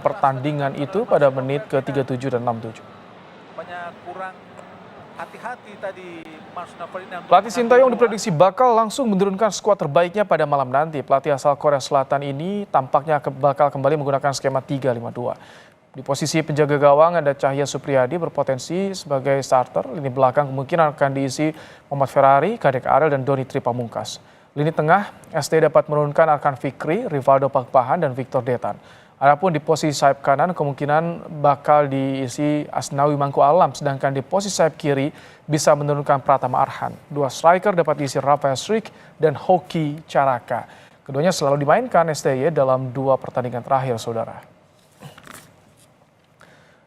pertandingan itu pada menit ke-37 dan 67. Banyak kurang hati-hati tadi Marsuna Ferdinand. Pelatih Sintayong diprediksi bakal langsung menurunkan skuad terbaiknya pada malam nanti. Pelatih asal Korea Selatan ini tampaknya bakal kembali menggunakan skema 3-5-2. Di posisi penjaga gawang ada Cahya Supriyadi berpotensi sebagai starter. Lini belakang kemungkinan akan diisi Muhammad Ferrari, Kadek Ariel, dan Doni Tripamungkas. Lini tengah, ST dapat menurunkan Arkan Fikri, Rivaldo Pakpahan, dan Victor Detan. Adapun di posisi sayap kanan kemungkinan bakal diisi Asnawi Mangku Alam, sedangkan di posisi sayap kiri bisa menurunkan Pratama Arhan. Dua striker dapat diisi Rafael Struijk dan Hoki Caraka. Keduanya selalu dimainkan STY dalam 2 pertandingan terakhir, saudara.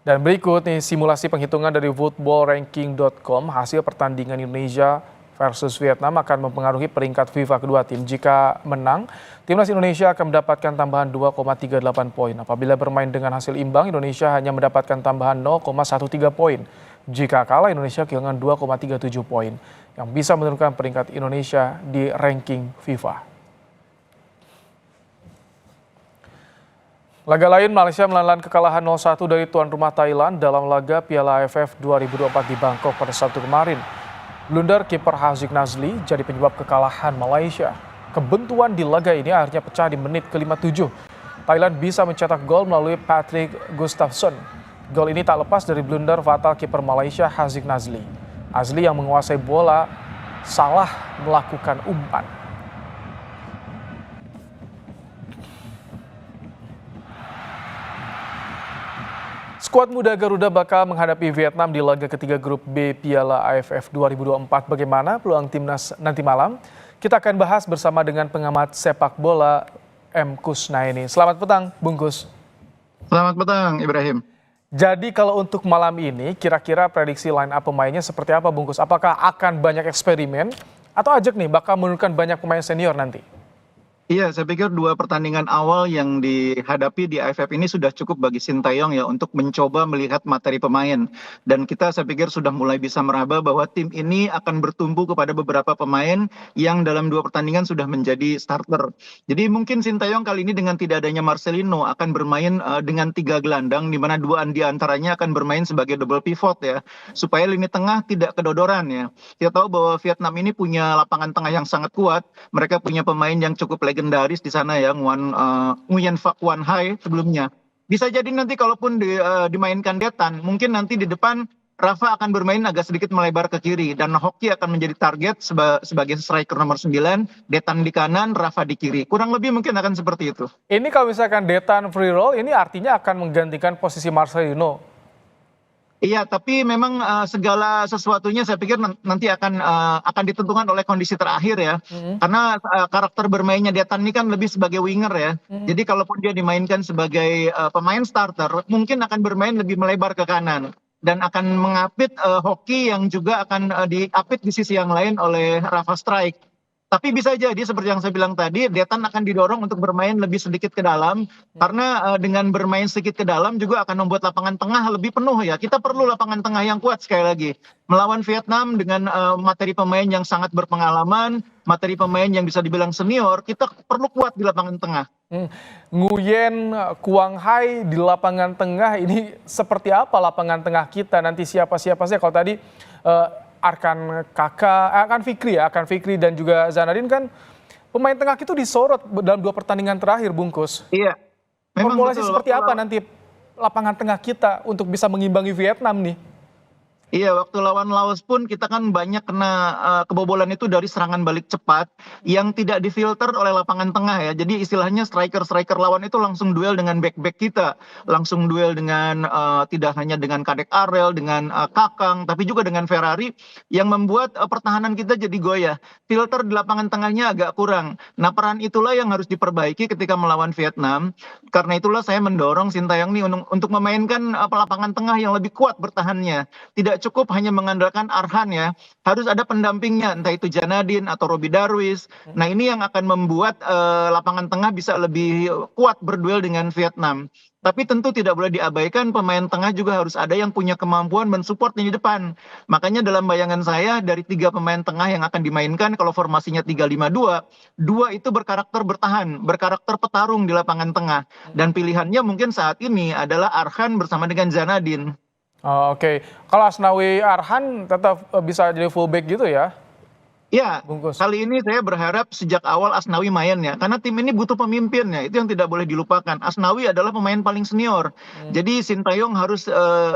Dan berikut nih simulasi penghitungan dari footballranking.com. Hasil pertandingan Indonesia versus Vietnam akan mempengaruhi peringkat FIFA kedua tim. Jika menang, timnas Indonesia akan mendapatkan tambahan 2,38 poin. Apabila bermain dengan hasil imbang, Indonesia hanya mendapatkan tambahan 0,13 poin. Jika kalah, Indonesia kehilangan 2,37 poin, yang bisa menurunkan peringkat Indonesia di ranking FIFA. Laga lain, Malaysia menelan kekalahan 0-1 dari tuan rumah Thailand dalam laga Piala AFF 2024 di Bangkok pada Sabtu kemarin. Blunder kiper Haziq Nazli jadi penyebab kekalahan Malaysia. Kebentuan di laga ini akhirnya pecah di menit ke-57. Thailand bisa mencetak gol melalui Patrick Gustafsson. Gol ini tak lepas dari blunder fatal kiper Malaysia Haziq Nazli. Nazli yang menguasai bola salah melakukan umpan. Skuad muda Garuda bakal menghadapi Vietnam di laga ketiga grup B Piala AFF 2024. Bagaimana peluang timnas nanti malam? Kita akan bahas bersama dengan pengamat sepak bola M. Kusnaini. Selamat petang, Bung Kus. Selamat petang, Ibrahim. Jadi kalau untuk malam ini, kira-kira prediksi line up pemainnya seperti apa, Bung Kus? Apakah akan banyak eksperimen atau ajak nih bakal menurunkan banyak pemain senior nanti? Iya, saya pikir 2 pertandingan awal yang dihadapi di AFF ini sudah cukup bagi Sintayong ya untuk mencoba melihat materi pemain. Dan kita saya pikir sudah mulai bisa meraba bahwa tim ini akan bertumbuh kepada beberapa pemain yang dalam 2 pertandingan sudah menjadi starter. Jadi mungkin Sintayong kali ini dengan tidak adanya Marcelino akan bermain dengan 3 gelandang, di mana 2 di antaranya akan bermain sebagai double pivot ya, supaya lini tengah tidak kedodoran ya. Kita tahu bahwa Vietnam ini punya lapangan tengah yang sangat kuat, mereka punya pemain yang cukup legendaris di sana ya, Nguyen Phuc Van Hai sebelumnya. Bisa jadi nanti kalaupun dimainkan Detan, mungkin nanti di depan Rafa akan bermain agak sedikit melebar ke kiri dan Hoki akan menjadi target sebagai striker nomor 9, Detan di kanan, Rafa di kiri. Kurang lebih mungkin akan seperti itu. Ini kalau misalkan Detan free roll, ini artinya akan menggantikan posisi Marcelino. Iya, tapi memang segala sesuatunya saya pikir nanti akan ditentukan oleh kondisi terakhir ya. Karena karakter bermainnya Detan ini kan lebih sebagai winger ya. Jadi kalaupun dia dimainkan sebagai pemain starter, mungkin akan bermain lebih melebar ke kanan dan akan mengapit Hoki yang juga akan diapit di sisi yang lain oleh Rafa Struijk. Tapi bisa jadi seperti yang saya bilang tadi, Detan akan didorong untuk bermain lebih sedikit ke dalam, karena dengan bermain sedikit ke dalam juga akan membuat lapangan tengah lebih penuh ya. Kita perlu lapangan tengah yang kuat sekali lagi. Melawan Vietnam dengan materi pemain yang sangat berpengalaman, materi pemain yang bisa dibilang senior, kita perlu kuat di lapangan tengah. Nguyen Quang Hai di lapangan tengah ini seperti apa lapangan tengah kita nanti, siapa-siapa saja? Kalau tadi Arkan Fikri dan juga Zanadin kan pemain tengah itu disorot dalam 2 pertandingan terakhir, Bungkus. Iya. Memang formulasi betul. Seperti apa nanti lapangan tengah kita untuk bisa mengimbangi Vietnam nih? Iya, waktu lawan Laos pun kita kan banyak kena kebobolan itu dari serangan balik cepat yang tidak difilter oleh lapangan tengah ya. Jadi istilahnya striker-striker lawan itu langsung duel dengan back-back kita. Langsung duel dengan tidak hanya dengan Kadek Ariel, dengan Kakang, tapi juga dengan Ferrari yang membuat pertahanan kita jadi goyah. Filter di lapangan tengahnya agak kurang. Nah, peran itulah yang harus diperbaiki ketika melawan Vietnam. Karena itulah saya mendorong Sintayong nih untuk memainkan lapangan tengah yang lebih kuat bertahannya. Tidak tidak cukup hanya mengandalkan Arhan ya, harus ada pendampingnya, entah itu Janadin atau Robi Darwis. Nah ini yang akan membuat lapangan tengah bisa lebih kuat berduel dengan Vietnam. Tapi tentu tidak boleh diabaikan pemain tengah juga harus ada yang punya kemampuan mensupport di depan. Makanya dalam bayangan saya dari 3 pemain tengah yang akan dimainkan kalau formasinya 3-5-2, 2 itu berkarakter bertahan, berkarakter petarung di lapangan tengah. Dan pilihannya mungkin saat ini adalah Arhan bersama dengan Janadin. Oh, oke. Kalau Asnawi Arhan tetap bisa jadi fullback gitu ya, Ya, Bungkus? kali ini saya berharap sejak awal Asnawi main ya, karena tim ini butuh pemimpin ya, itu yang tidak boleh dilupakan. Asnawi adalah pemain paling senior, jadi Sintayong harus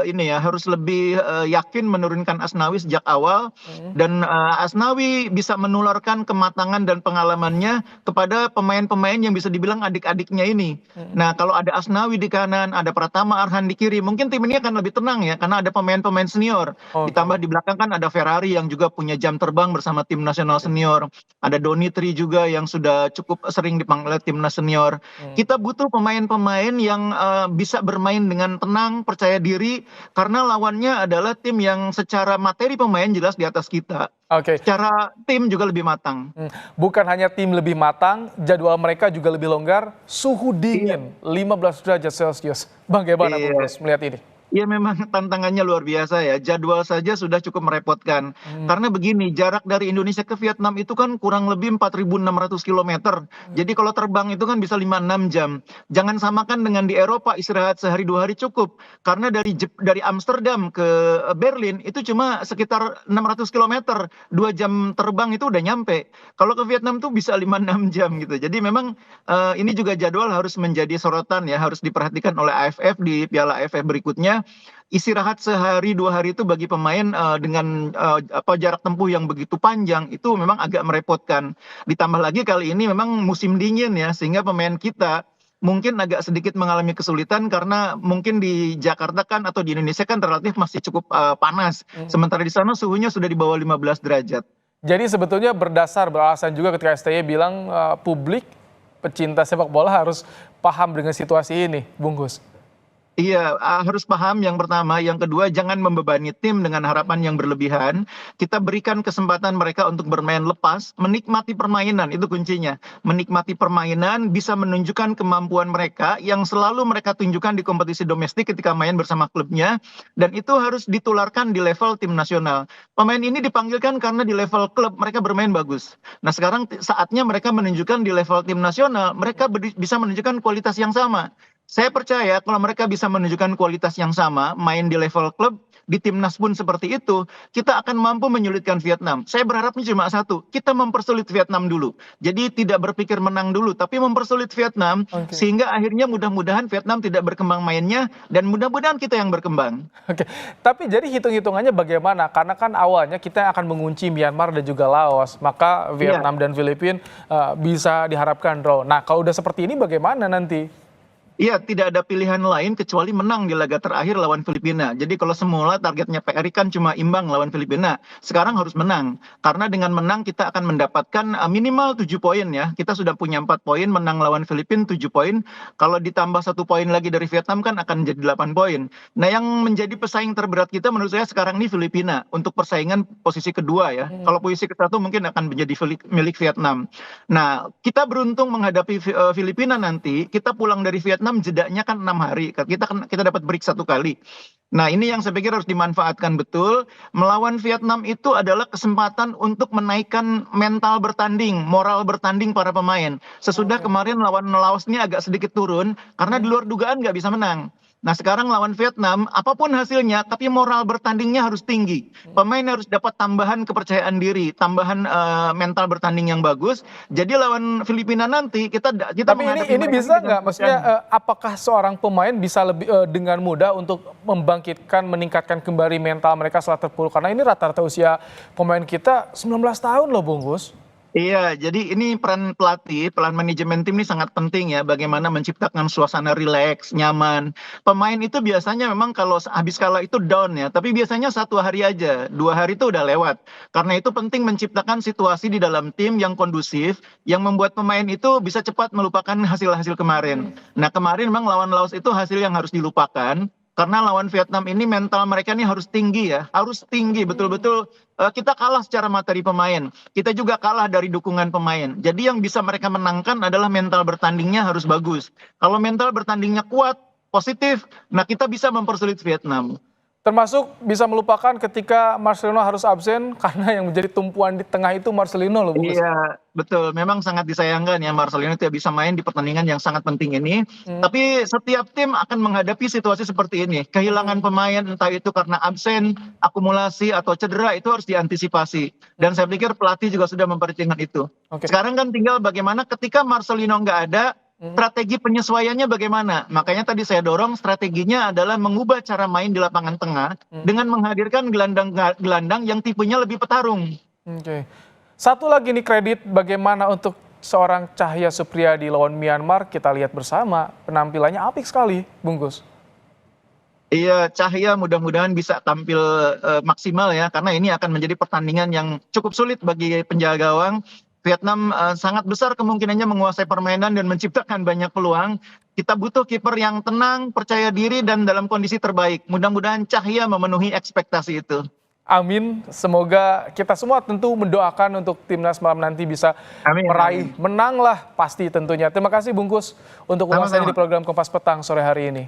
ini ya, harus lebih yakin menurunkan Asnawi sejak awal, dan Asnawi bisa menularkan kematangan dan pengalamannya kepada pemain-pemain yang bisa dibilang adik-adiknya ini. Nah, kalau ada Asnawi di kanan, ada Pratama Arhan di kiri, mungkin tim ini akan lebih tenang ya, karena ada pemain-pemain senior. Oke. Ditambah di belakang kan ada Ferrari yang juga punya jam terbang bersama tim nasional senior. Ada Donitri juga yang sudah cukup sering dipanggil timnas senior. Kita butuh pemain-pemain yang bisa bermain dengan tenang, percaya diri, karena lawannya adalah tim yang secara materi pemain jelas di atas kita. Oke. Secara tim juga lebih matang. Bukan hanya tim lebih matang, jadwal mereka juga lebih longgar, suhu dingin 15 derajat Celcius. Bagaimana Iya. Bungkus melihat ini? Ya memang tantangannya luar biasa ya. Jadwal saja sudah cukup merepotkan. Karena begini, jarak dari Indonesia ke Vietnam itu kan kurang lebih 4.600 kilometer. Jadi kalau terbang itu kan bisa 5-6 jam. Jangan samakan dengan di Eropa istirahat sehari 2 hari cukup. Karena dari Amsterdam ke Berlin itu cuma sekitar 600 kilometer. 2 jam terbang itu udah nyampe. Kalau ke Vietnam tuh bisa 5-6 jam gitu. Jadi memang ini juga jadwal harus menjadi sorotan ya. Harus diperhatikan oleh AFF di Piala AFF berikutnya. Istirahat sehari 2 hari itu bagi pemain dengan jarak tempuh yang begitu panjang itu memang agak merepotkan. Ditambah lagi kali ini memang musim dingin ya, sehingga pemain kita mungkin agak sedikit mengalami kesulitan karena mungkin di Jakarta kan atau di Indonesia kan relatif masih cukup panas. Sementara di sana suhunya sudah di bawah 15 derajat. Jadi sebetulnya beralasan juga ketika STY bilang publik pecinta sepak bola harus paham dengan situasi ini, Bungkus. Iya, harus paham yang pertama. Yang kedua, jangan membebani tim dengan harapan yang berlebihan. Kita berikan kesempatan mereka untuk bermain lepas, menikmati permainan, itu kuncinya. Menikmati permainan, bisa menunjukkan kemampuan mereka yang selalu mereka tunjukkan di kompetisi domestik ketika main bersama klubnya. Dan itu harus ditularkan di level tim nasional. Pemain ini dipanggilkan karena di level klub mereka bermain bagus. Nah sekarang saatnya mereka menunjukkan di level tim nasional, mereka bisa menunjukkan kualitas yang sama. Saya percaya kalau mereka bisa menunjukkan kualitas yang sama, main di level klub, di timnas pun seperti itu, kita akan mampu menyulitkan Vietnam. Saya berharapnya cuma satu, kita mempersulit Vietnam dulu. Jadi tidak berpikir menang dulu, tapi mempersulit Vietnam, sehingga akhirnya mudah-mudahan Vietnam tidak berkembang mainnya, dan mudah-mudahan kita yang berkembang. Oke, tapi jadi hitung-hitungannya bagaimana? Karena kan awalnya kita akan mengunci Myanmar dan juga Laos, maka Vietnam dan Filipina bisa diharapkan draw. Nah kalau udah seperti ini bagaimana nanti? Iya, tidak ada pilihan lain kecuali menang di laga terakhir lawan Filipina. Jadi kalau semula targetnya PRI kan cuma imbang lawan Filipina. Sekarang harus menang. Karena dengan menang kita akan mendapatkan minimal 7 poin ya. Kita sudah punya 4 poin, menang lawan Filipina 7 poin. Kalau ditambah 1 poin lagi dari Vietnam kan akan menjadi 8 poin. Nah yang menjadi pesaing terberat kita menurut saya sekarang ini Filipina. Untuk persaingan posisi kedua ya. Kalau posisi ke-1 mungkin akan menjadi milik Vietnam. Nah kita beruntung menghadapi Filipina nanti. Kita pulang dari Vietnam jedanya kan 6 hari. Kita dapat break 1 kali. Nah ini yang saya pikir harus dimanfaatkan betul. Melawan Vietnam itu adalah kesempatan untuk menaikkan mental bertanding, moral bertanding para pemain. Sesudah kemarin lawan Laos ini agak sedikit turun karena di luar dugaan nggak bisa menang. Nah sekarang lawan Vietnam, apapun hasilnya, tapi moral bertandingnya harus tinggi. Pemain harus dapat tambahan kepercayaan diri, tambahan mental bertanding yang bagus. Jadi lawan Filipina nanti kita Tapi ini bisa nggak? Maksudnya apakah seorang pemain bisa lebih dengan mudah untuk membangkitkan, meningkatkan kembali mental mereka setelah terpuruk? Karena ini rata-rata usia pemain kita 19 tahun loh, Bungkus. Iya, jadi ini peran pelatih, peran manajemen tim ini sangat penting ya, bagaimana menciptakan suasana rileks, nyaman. Pemain itu biasanya memang kalau habis kalah itu down ya, tapi biasanya 1 hari aja, 2 hari itu udah lewat. Karena itu penting menciptakan situasi di dalam tim yang kondusif, yang membuat pemain itu bisa cepat melupakan hasil-hasil kemarin. Nah kemarin memang lawan Laos itu hasil yang harus dilupakan. Karena lawan Vietnam ini mental mereka ini harus tinggi ya, harus tinggi betul-betul. Kita kalah secara materi pemain, kita juga kalah dari dukungan pemain. Jadi yang bisa mereka menangkan adalah mental bertandingnya harus bagus. Kalau mental bertandingnya kuat, positif, nah kita bisa mempersulit Vietnam. Termasuk bisa melupakan ketika Marcelino harus absen karena yang menjadi tumpuan di tengah itu Marcelino loh, Bungkus. Iya, betul. Memang sangat disayangkan ya Marcelino tidak bisa main di pertandingan yang sangat penting ini. Tapi setiap tim akan menghadapi situasi seperti ini. Kehilangan pemain entah itu karena absen, akumulasi atau cedera itu harus diantisipasi. Dan saya pikir pelatih juga sudah memperhitungkan itu. Oke. Sekarang kan tinggal bagaimana ketika Marcelino nggak ada, strategi penyesuaiannya bagaimana? Makanya tadi saya dorong strateginya adalah mengubah cara main di lapangan tengah dengan menghadirkan gelandang yang tipenya lebih petarung. Oke. Satu lagi nih kredit bagaimana untuk seorang Cahya Supriyadi lawan Myanmar, kita lihat bersama penampilannya apik sekali, Bungkus. Iya, Cahya mudah-mudahan bisa tampil maksimal ya, karena ini akan menjadi pertandingan yang cukup sulit bagi penjaga gawang. Vietnam sangat besar kemungkinannya menguasai permainan dan menciptakan banyak peluang. Kita butuh kiper yang tenang, percaya diri, dan dalam kondisi terbaik. Mudah-mudahan Cahya memenuhi ekspektasi itu. Amin, semoga kita semua tentu mendoakan untuk timnas malam nanti bisa Amin, meraih amin. menang lah pasti tentunya. Terima kasih Bungkus untuk ulasannya Sama-sama. di program Kompas Petang sore hari ini.